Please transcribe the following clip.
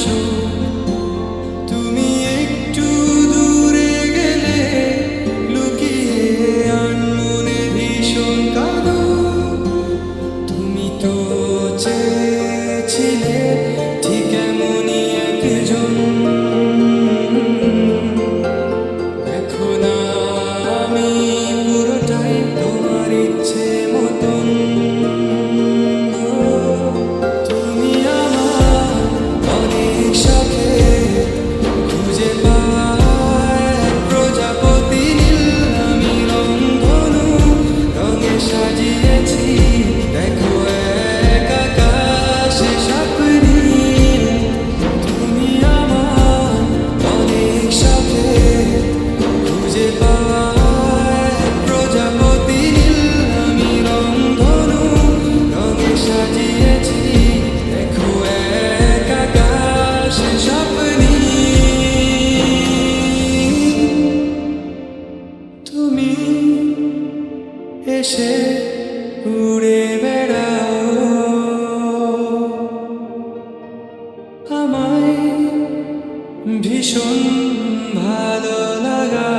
আসো, তুমি একটু দূরে গেলে লুকিয়ে আনমনে ভীষণ কাঁদো। তুমি তো চেয়েছিলে ঠিক এমনই একজন, দেখো না আমি পুরোটাই তোমার ইচ্ছে মতন। তুমি আমার অনেক শখে খুঁজে পাওয়া এক প্রজাপতি নীল, আমি রংধনু রঙে সাজিয়েছি, দেখো এক আকাশে স্বপ্নীল। তুমি আমার অনেক শখে খুঁজে পাওয়া এক প্রজাপতি নীল, আমি রংধনু রঙে সাজিয়েছি, দেখো এক আকাশে স্বপ্নীল। তুমি এসে উড়ে বেড়াও, আমায় ভীষণ ভালো লাগা।